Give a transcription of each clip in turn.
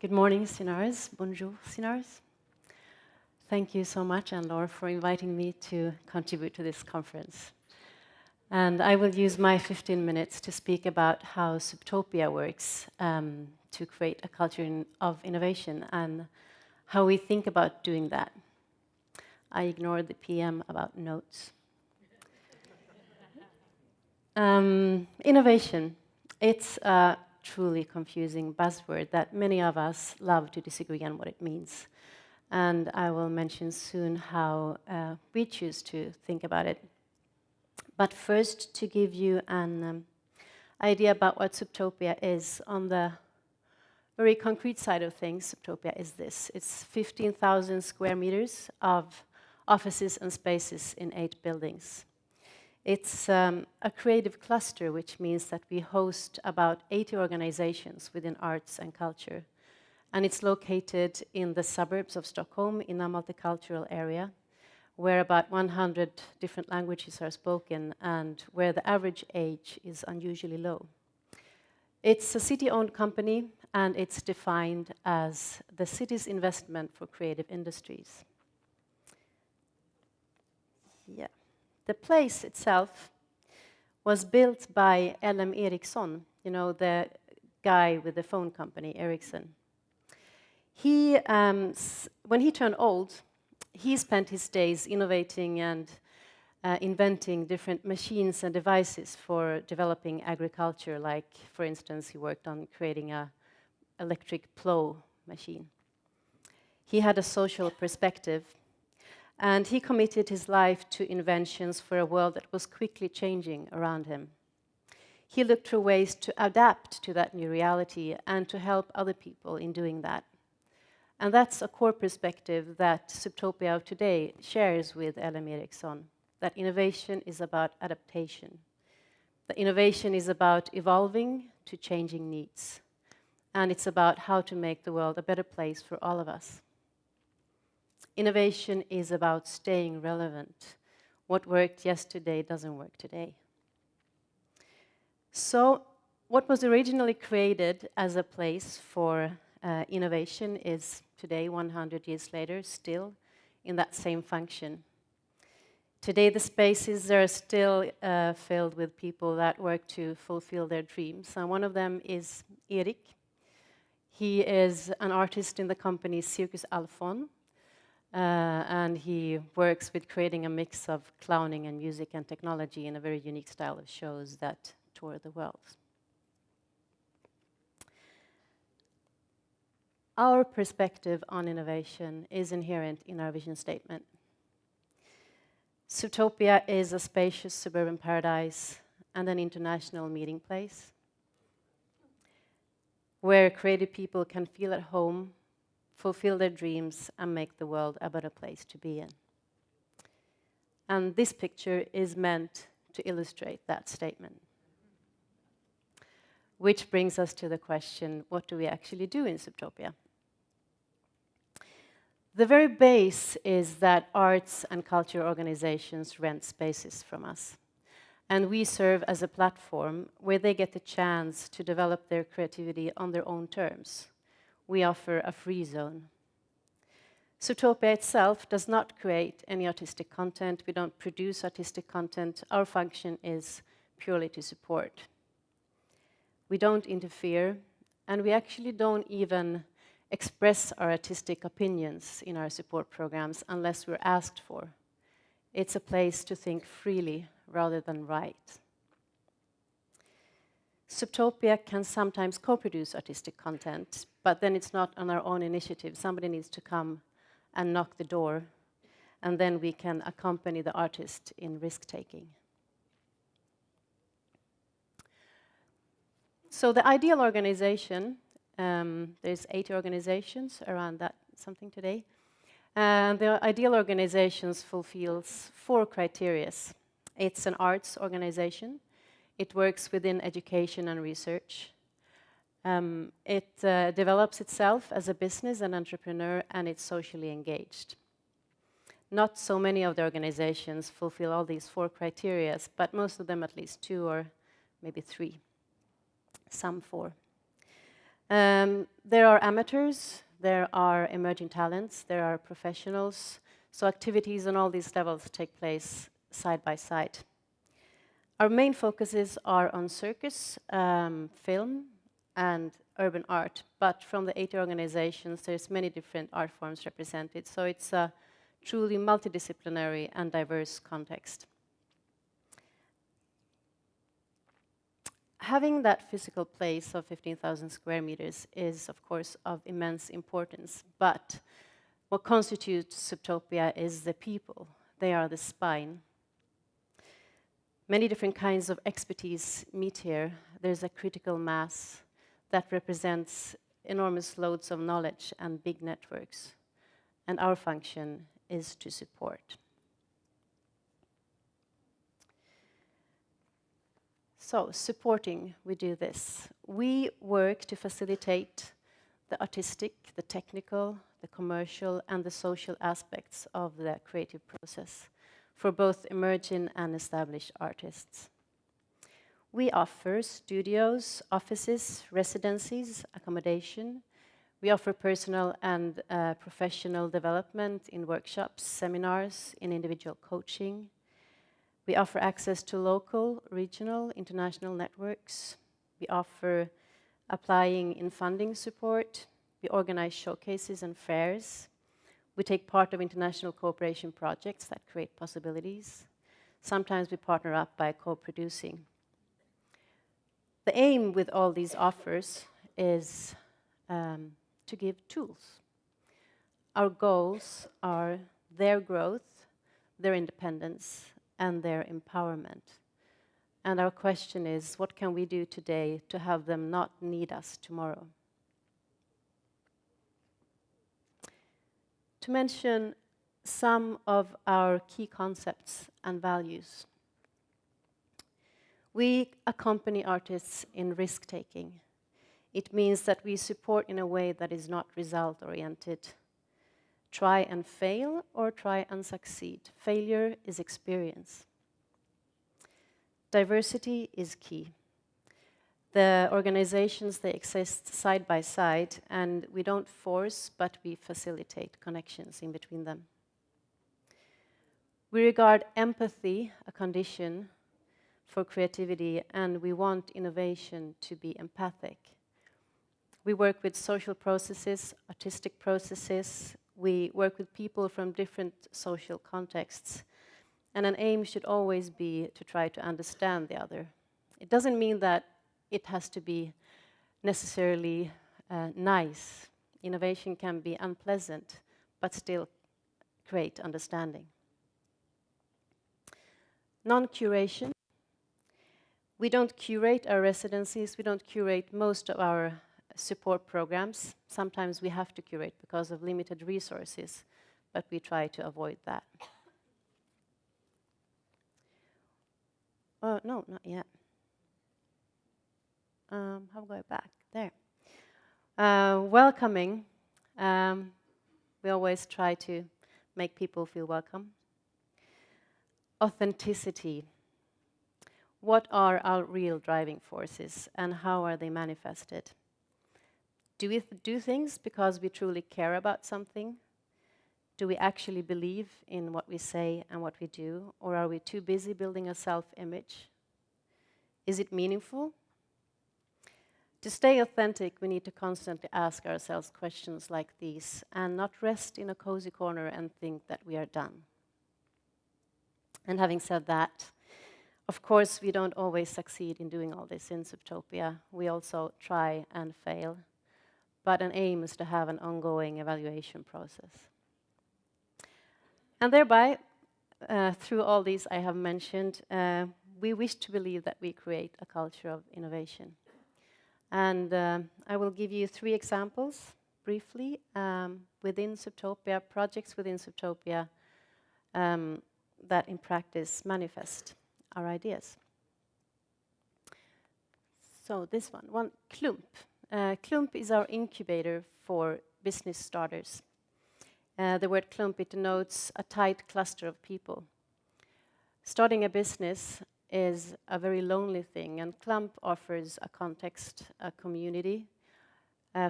Good morning, CINARS. Bonjour, CINARS. Thank you so much, Anne-Laure, for inviting me to contribute to this conference. And I will use my 15 minutes to speak about how Subtopia works to create a culture of innovation and how we think about doing that. I ignored the PM about notes. Innovation. It's a truly confusing buzzword that many of us love to disagree on what it means. And I will mention soon how we choose to think about it. But first, to give you an idea about what Subtopia is, on the very concrete side of things, Subtopia is this. It's 15,000 square meters of offices and spaces in 8 buildings. It's a creative cluster, which means that we host about 80 organizations within arts and culture. And it's located in the suburbs of Stockholm in a multicultural area, where about 100 different languages are spoken and where the average age is unusually low. It's a city-owned company, and it's defined as the city's investment for creative industries. Yeah. The place itself was built by L.M. Ericsson, you know, the guy with the phone company, Ericsson. When he turned old, he spent his days innovating and inventing different machines and devices for developing agriculture, like, for instance, he worked on creating an electric plow machine. He had a social perspective, and he committed his life to inventions for a world that was quickly changing around him. He looked for ways to adapt to that new reality and to help other people in doing that. And that's a core perspective that Subtopia of today shares with L.M. Ericsson, that innovation is about adaptation. That innovation is about evolving to changing needs. And it's about how to make the world a better place for all of us. Innovation is about staying relevant. What worked yesterday doesn't work today. So, what was originally created as a place for innovation is today, 100 years later, still in that same function. Today, the spaces are still filled with people that work to fulfill their dreams. And one of them is Erik. He is an artist in the company Cirkus Alfon. And he works with creating a mix of clowning and music and technology in a very unique style of shows that tour the world. Our perspective on innovation is inherent in our vision statement. Subtopia is a spacious suburban paradise and an international meeting place where creative people can feel at home, fulfill their dreams, and make the world a better place to be in. And this picture is meant to illustrate that statement. Which brings us to the question, what do we actually do in Subtopia? The very base is that arts and culture organizations rent spaces from us. And we serve as a platform where they get the chance to develop their creativity on their own terms. We offer a free zone. Subtopia itself does not create any artistic content. We don't produce artistic content. Our function is purely to support. We don't interfere, and we actually don't even express our artistic opinions in our support programs unless we're asked for. It's a place to think freely rather than write. Subtopia can sometimes co-produce artistic content, but then it's not on our own initiative. Somebody needs to come and knock the door, and then we can accompany the artist in risk-taking. So the ideal organization, there's 80 organizations around that something today, and the ideal organizations fulfills 4 criteria. It's an arts organization. It works within education and research. It develops itself as a business and entrepreneur, and it's socially engaged. Not so many of the organizations fulfill all these 4 criteria, but most of them at least 2 or maybe 3, some 4. There are amateurs, there are emerging talents, there are professionals. So activities on all these levels take place side by side. Our main focuses are on circus, film, and urban art. But from the 80 organizations, there's many different art forms represented. So it's a truly multidisciplinary and diverse context. Having that physical place of 15,000 square meters is, of course, of immense importance. But what constitutes Subtopia is the people. They are the spine. Many different kinds of expertise meet here. There's a critical mass that represents enormous loads of knowledge and big networks. And our function is to support. So, supporting, we do this. We work to facilitate the artistic, the technical, the commercial, and the social aspects of the creative process for both emerging and established artists. We offer studios, offices, residencies, accommodation. We offer personal and professional development in workshops, seminars, in individual coaching. We offer access to local, regional, international networks. We offer applying in funding support. We organize showcases and fairs. We take part of international cooperation projects that create possibilities. Sometimes we partner up by co-producing. The aim with all these offers is to give tools. Our goals are their growth, their independence, and their empowerment. And our question is, what can we do today to have them not need us tomorrow? To mention some of our key concepts and values. We accompany artists in risk-taking. It means that we support in a way that is not result-oriented. Try and fail or try and succeed. Failure is experience. Diversity is key. The organizations, they exist side by side, and we don't force, but we facilitate connections in between them. We regard empathy a condition for creativity, and we want innovation to be empathic. We work with social processes, artistic processes. We work with people from different social contexts. And an aim should always be to try to understand the other. It doesn't mean that it has to be necessarily nice. Innovation can be unpleasant, but still create understanding. Non-curation. We don't curate our residencies. We don't curate most of our support programs. Sometimes we have to curate because of limited resources, but we try to avoid that. Oh, no, not yet. How do I go back? There. Welcoming. We always try to make people feel welcome. Authenticity. What are our real driving forces and how are they manifested? Do we do things because we truly care about something? Do we actually believe in what we say and what we do? Or are we too busy building a self-image? Is it meaningful? To stay authentic, we need to constantly ask ourselves questions like these and not rest in a cozy corner and think that we are done. And having said that, of course, we don't always succeed in doing all this in Subtopia. We also try and fail. But an aim is to have an ongoing evaluation process. And thereby, through all these I have mentioned, we wish to believe that we create a culture of innovation. And I will give you 3 examples, briefly, within Subtopia, projects within Subtopia that in practice manifest our ideas. So this one Klump. Klump is our incubator for business starters. The word Klump, it denotes a tight cluster of people. Starting a business is a very lonely thing, and Klump offers a context, a community,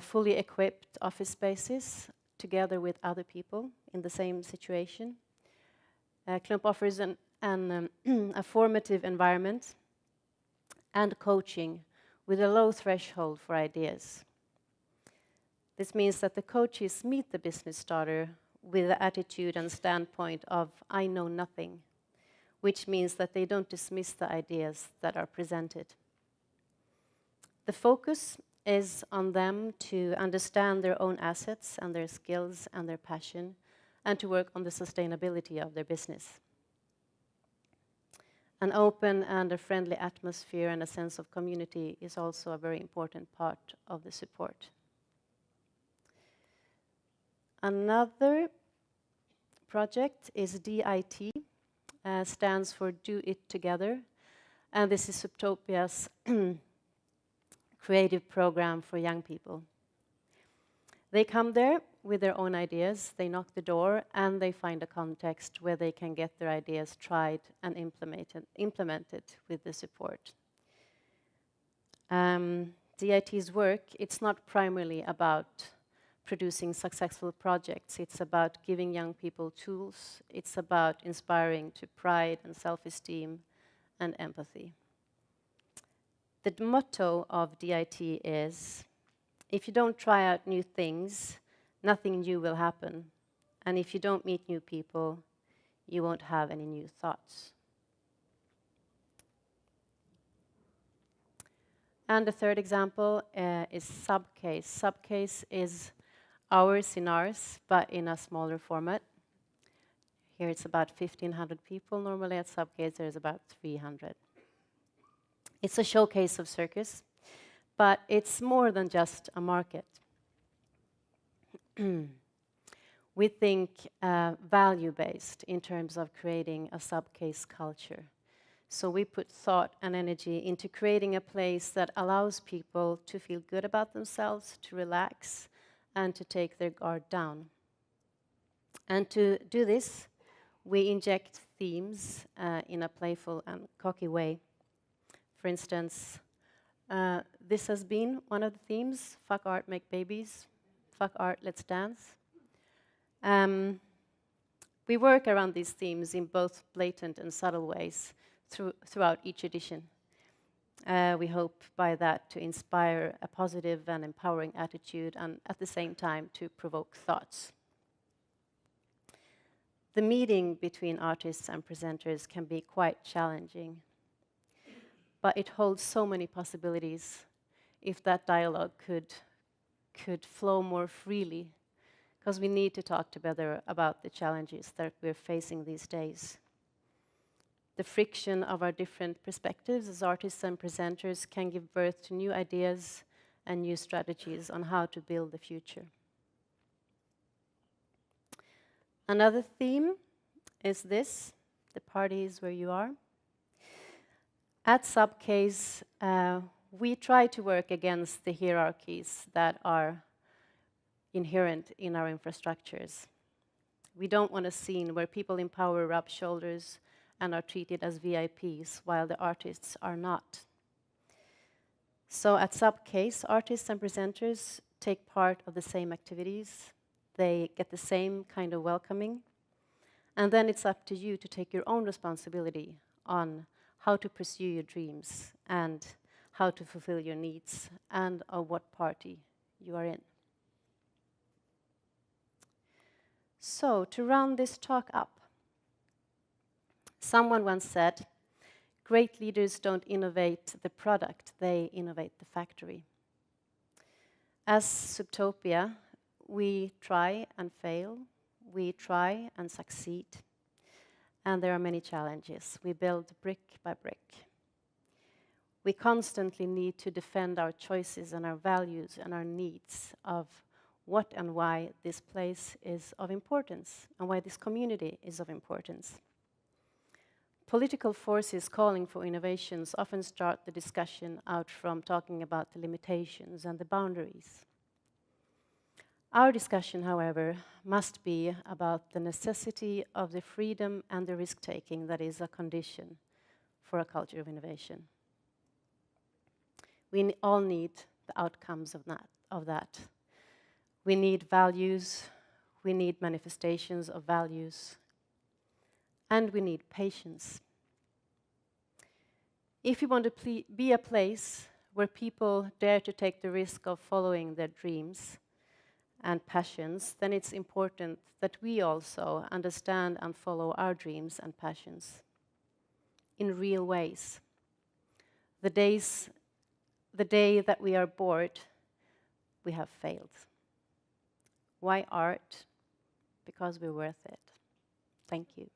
fully equipped office spaces together with other people in the same situation. Klump offers a formative environment and coaching with a low threshold for ideas. This means that the coaches meet the business starter with the attitude and standpoint of "I know nothing," which means that they don't dismiss the ideas that are presented. The focus is on them to understand their own assets and their skills and their passion, and to work on the sustainability of their business. An open and a friendly atmosphere and a sense of community is also a very important part of the support. Another project is DIT, stands for Do It Together, and this is Subtopia's creative program for young people. They come there with their own ideas, they knock the door, and they find a context where they can get their ideas tried and implemented with the support. DIT's work, it's not primarily about producing successful projects. It's about giving young people tools. It's about inspiring to pride and self-esteem and empathy. The motto of DIT is, if you don't try out new things, nothing new will happen. And if you don't meet new people, you won't have any new thoughts. And the third example is Subcase. Subcase is our CINARS, but in a smaller format. Here it's about 1,500 people. Normally at Subcase there's about 300. It's a showcase of circus, but it's more than just a market. We think value-based in terms of creating a Subcase culture. So we put thought and energy into creating a place that allows people to feel good about themselves, to relax, and to take their guard down. And to do this, we inject themes in a playful and cocky way. For instance, this has been one of the themes: fuck art, make babies. Fuck art, let's dance. We work around these themes in both blatant and subtle ways throughout each edition. We hope by that to inspire a positive and empowering attitude, and at the same time to provoke thoughts. The meeting between artists and presenters can be quite challenging, but it holds so many possibilities if that dialogue could flow more freely, because we need to talk together about the challenges that we're facing these days. The friction of our different perspectives as artists and presenters can give birth to new ideas and new strategies on how to build the future. Another theme is this: the party is where you are. At Subcase, we try to work against the hierarchies that are inherent in our infrastructures. We don't want a scene where people in power rub shoulders and are treated as VIPs, while the artists are not. So at Subcase, artists and presenters take part of the same activities. They get the same kind of welcoming. And then it's up to you to take your own responsibility on how to pursue your dreams and how to fulfill your needs, and of what party you are in. So, to round this talk up, someone once said, great leaders don't innovate the product, they innovate the factory. As Subtopia, we try and fail, we try and succeed, and there are many challenges. We build brick by brick. We constantly need to defend our choices and our values and our needs of what and why this place is of importance and why this community is of importance. Political forces calling for innovations often start the discussion out from talking about the limitations and the boundaries. Our discussion, however, must be about the necessity of the freedom and the risk-taking that is a condition for a culture of innovation. We all need the outcomes of of that. We need values, we need manifestations of values, and we need patience. If we want to be a place where people dare to take the risk of following their dreams and passions, then it's important that we also understand and follow our dreams and passions in real ways. The day that we are bored, we have failed. Why art? Because we're worth it. Thank you.